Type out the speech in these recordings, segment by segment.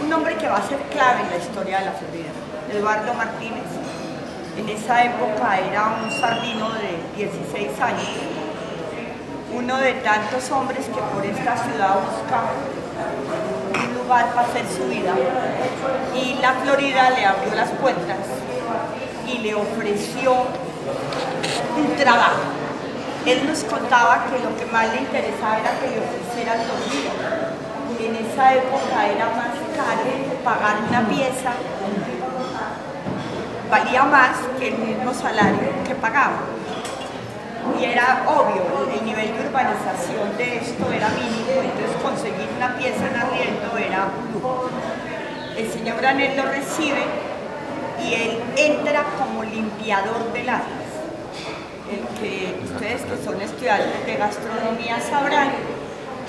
un hombre que va a ser clave en la historia de la Florida, Eduardo Martínez. En esa época era un sardino de 16 años, uno de tantos hombres que por esta ciudad buscaba un lugar para hacer su vida, y la Florida le abrió las puertas y le ofreció un trabajo. Él nos contaba que lo que más le interesaba era que le ofrecieran dormir. En esa época era más caro pagar una pieza, valía más que el mismo salario que pagaba. Y era obvio, el nivel de urbanización de esto era mínimo, entonces conseguir una pieza en arriendo era un lujo. El señor Granés lo recibe y él entra como limpiador de latas. El que ustedes que son estudiantes de gastronomía sabrán,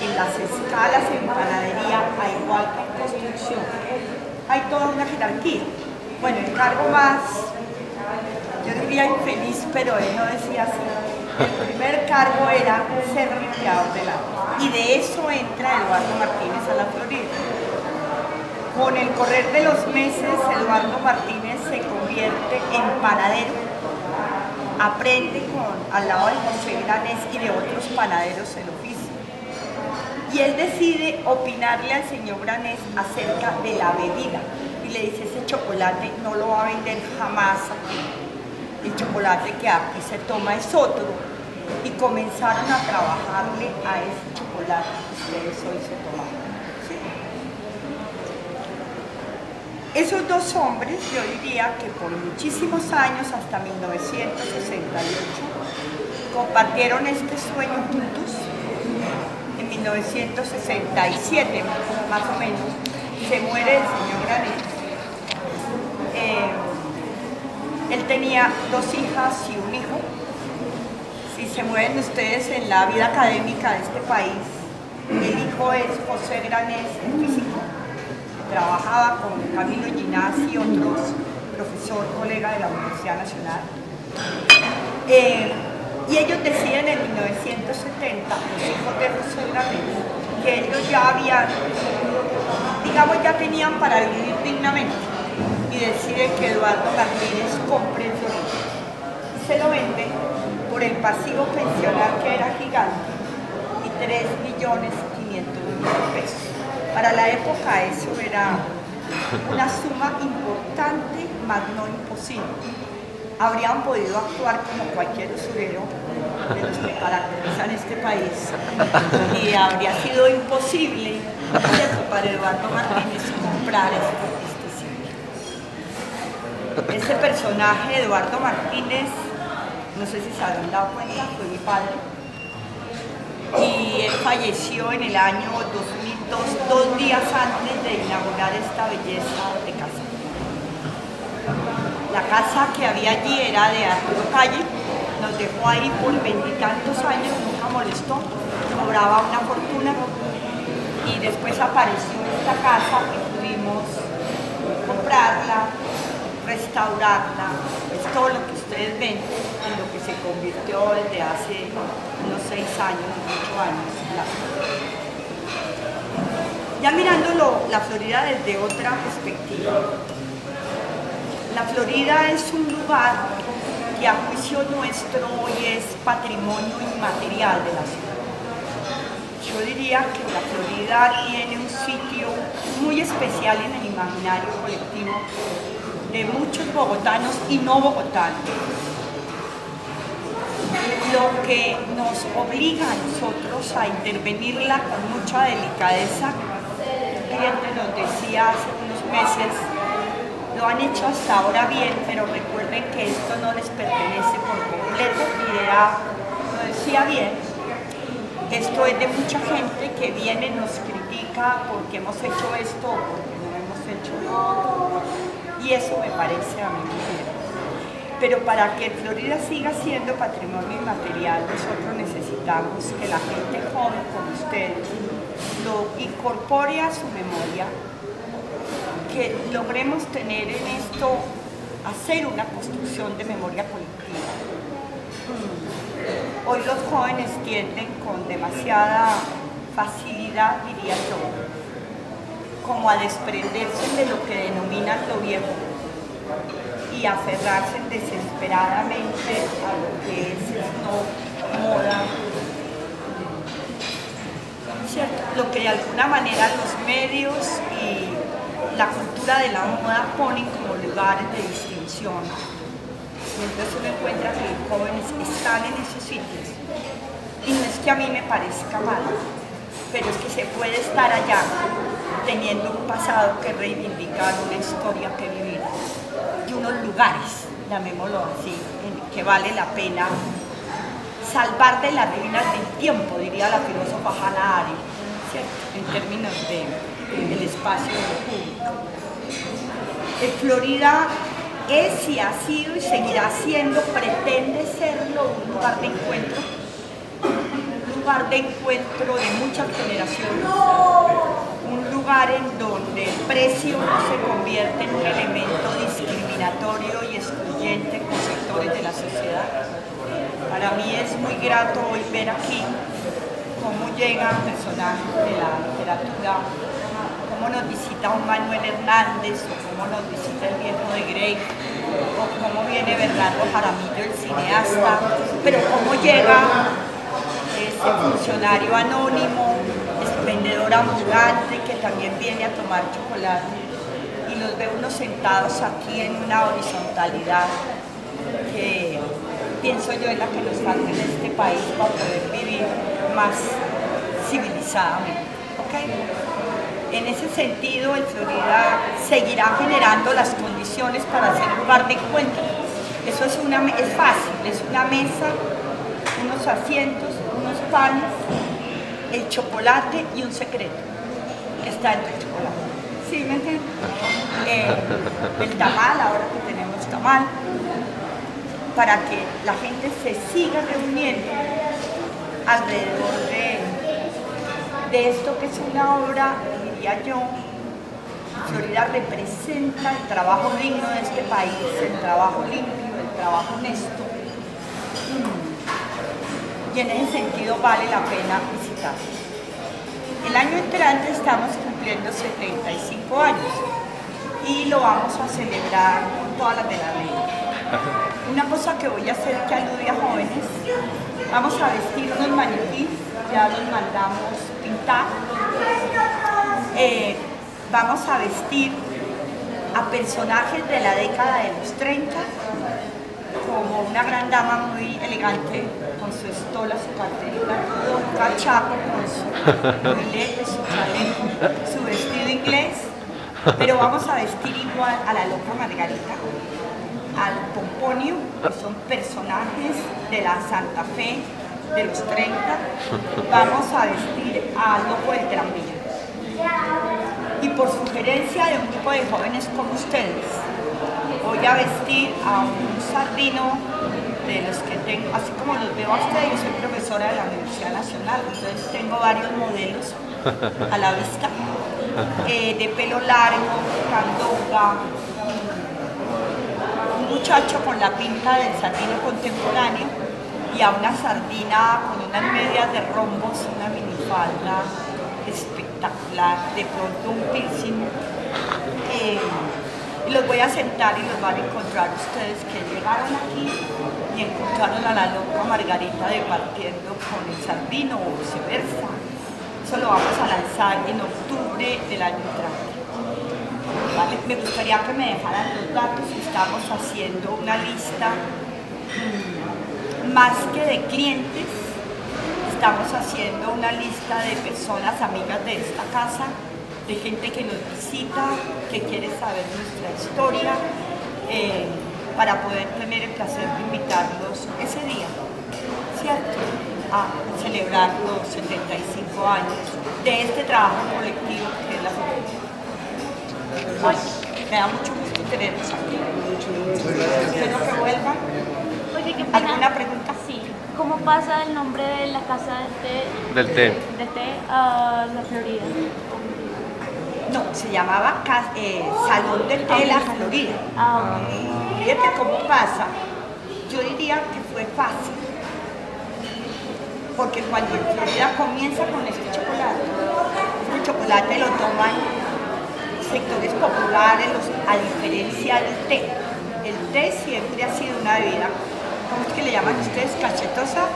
en las escalas en panadería, al igual que en construcción, hay toda una jerarquía. Bueno, el cargo más, yo diría infeliz, pero él no decía así. El primer cargo era ser limpiador de latas. Y de eso entra Eduardo Martínez a la Florida. Con el correr de los meses, Eduardo Martínez se convierte en panadero, aprende al lado de José Granés y de otros panaderos el oficio. Y él decide opinarle al señor Granés acerca de la bebida. Y le dice, ese chocolate no lo va a vender jamás aquí. El chocolate que aquí se toma es otro. Y comenzaron a trabajarle a ese chocolate que ustedes hoy se toman. Esos dos hombres, yo diría que por muchísimos años, hasta 1968, compartieron este sueño juntos. En 1967, más o menos, se muere el señor Granés. Él tenía 2 hijas y un hijo. Si se mueven ustedes en la vida académica de este país, el hijo es José Granés, el físico. Trabajaba con Camilo Ginás y otros, profesor, colega de la Universidad Nacional. Y ellos deciden en 1970, los hijos de José Granés, que ellos ya habían, digamos, ya tenían para vivir dignamente, y deciden que Eduardo Martínez compre el Florida. Y se lo vende por el pasivo pensional, que era gigante, y 3.500.000 pesos. Para la época eso era una suma importante, mas no imposible. Habrían podido actuar como cualquier usurero de los que caracterizan este país, y habría sido imposible, ¿cierto?, para Eduardo Martínez comprar este sitio. Ese personaje, Eduardo Martínez, no sé si se habrán dado cuenta, fue mi padre, y él falleció en el año 2002, 2 días antes de inaugurar esta belleza de casa. La casa que había allí era de Arturo Calle, nos dejó ahí por 20 y tantos años, nunca molestó, cobraba una fortuna, y después apareció esta casa que pudimos comprarla, restaurarla, es todo lo que ustedes ven en lo que se convirtió desde hace unos 6 años, 8 años. Ya mirándolo, la Florida desde otra perspectiva. La Florida es un lugar que a juicio nuestro hoy es patrimonio inmaterial de la ciudad. Yo diría que la Florida tiene un sitio muy especial en el imaginario colectivo de muchos bogotanos y no bogotanos. Lo que nos obliga a nosotros a intervenirla con mucha delicadeza. Un cliente nos decía hace unos meses, lo han hecho hasta ahora bien, pero recuerden que esto no les pertenece por completo, y lo decía bien, esto es de mucha gente que viene y nos critica porque hemos hecho esto o porque no hemos hecho lo otro, y eso me parece a mí muy bien. Pero para que Florida siga siendo patrimonio inmaterial, nosotros necesitamos que la gente joven como ustedes lo incorpore a su memoria, que logremos tener en esto, hacer una construcción de memoria colectiva. Hoy los jóvenes tienden con demasiada facilidad, diría yo, como a desprenderse de lo que denominan lo viejo y aferrarse desesperadamente a lo que es no moda, ¿cierto? Lo que de alguna manera los medios y la cultura de la moda ponen como lugares de distinción. Y entonces uno encuentra que los jóvenes están en esos sitios. Y no es que a mí me parezca mal, pero es que se puede estar allá teniendo un pasado que reivindicar, una historia que vivir y unos lugares, llamémoslo así, en que vale la pena salvar de las ruinas del tiempo, diría la filósofa Hannah Arendt, ¿cierto? En términos del espacio público. Florida es y ha sido y seguirá siendo, pretende serlo, un lugar de encuentro de muchas generaciones, un lugar en donde el precio no se convierte en un elemento discriminatorio y excluyente con sectores de la sociedad. Para mí es muy grato hoy ver aquí cómo llegan personajes de la literatura, cómo nos visita un Manuel Hernández, o cómo nos visita el viejo de Grey, o cómo viene Bernardo Jaramillo, el cineasta, pero cómo llega ese funcionario anónimo, ese vendedor ambulante que también viene a tomar chocolate, y los ve unos sentados aquí en una horizontalidad que pienso yo es la que nos falta en este país para poder vivir más civilizadamente. ¿Okay? En ese sentido, en Florida seguirá generando las condiciones para ser lugar de encuentro. Eso es fácil, es una mesa, unos asientos, unos panes, el chocolate y un secreto que está dentro del chocolate. ¿Sí me entienden? El tamal, ahora que tenemos tamal, para que la gente se siga reuniendo alrededor de esto que es una obra, diría yo, Florida representa el trabajo digno de este país, el trabajo limpio, el trabajo honesto. Y en ese sentido vale la pena visitar. El año entrante estamos cumpliendo 75 años y lo vamos a celebrar con todas las de la ley. Una cosa que voy a hacer que alude a jóvenes, vamos a vestir unos maniquís, ya los mandamos pintar. Vamos a vestir a personajes de la década de los 30, como una gran dama muy elegante, con su estola, su carterita, un cachaco con su mulete, su chaleco, su vestido inglés, pero vamos a vestir igual a la loca Margarita, al Pomponio, que son personajes de la Santa Fe de los 30, vamos a vestir al loco del tranvía. Y por sugerencia de un grupo de jóvenes como ustedes, voy a vestir a un sardino de los que tengo, así como los veo a ustedes. Yo soy profesora de la Universidad Nacional, entonces tengo varios modelos a la vista, de pelo largo, candonga, un muchacho con la pinta del sardino contemporáneo y a una sardina con unas medias de rombos, una minifalda espectacular, de pronto un piercing. Y los voy a sentar y los van a encontrar ustedes que llegaron aquí y encontraron a la loca Margarita departiendo con el sardino o viceversa. Eso lo vamos a lanzar en octubre del año entrante. ¿Vale? Me gustaría que me dejaran los datos. Estamos haciendo una lista más que de clientes, estamos haciendo una lista de personas amigas de esta casa, de gente que nos visita, que quiere saber nuestra historia, para poder tener el placer de invitarlos ese día, ¿cierto?, a celebrar los 75 años de este trabajo colectivo que es la Florida. Vale, me da mucho gusto tenerlos aquí. Espero que vuelvan. ¿Alguna pregunta? Sí. ¿Cómo pasa el nombre de la casa de té a la Florida? No, se llamaba Salón del Té de la Florida. Fíjate cómo pasa. Yo diría que fue fácil, porque cuando en Florida comienza con este chocolate lo toman sectores populares, a diferencia del té. El té siempre ha sido una bebida, ¿cómo es que le llaman ustedes? Cachetosa,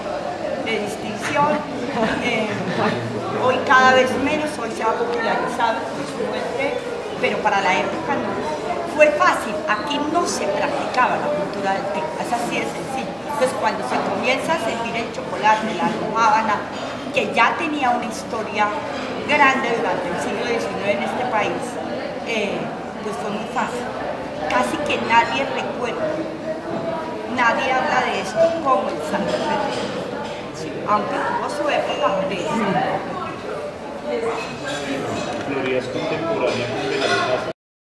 de distinción. Hoy cada vez menos, hoy se ha popularizado el consumo del té, pero para la época no. Fue fácil, aquí no se practicaba la cultura del té, es así de sencillo. Entonces cuando se comienza a servir el chocolate, la almojábana, que ya tenía una historia grande durante el siglo XIX en este país, pues fue muy fácil. Casi que nadie recuerda, nadie habla de esto como el Santo Remedio, aunque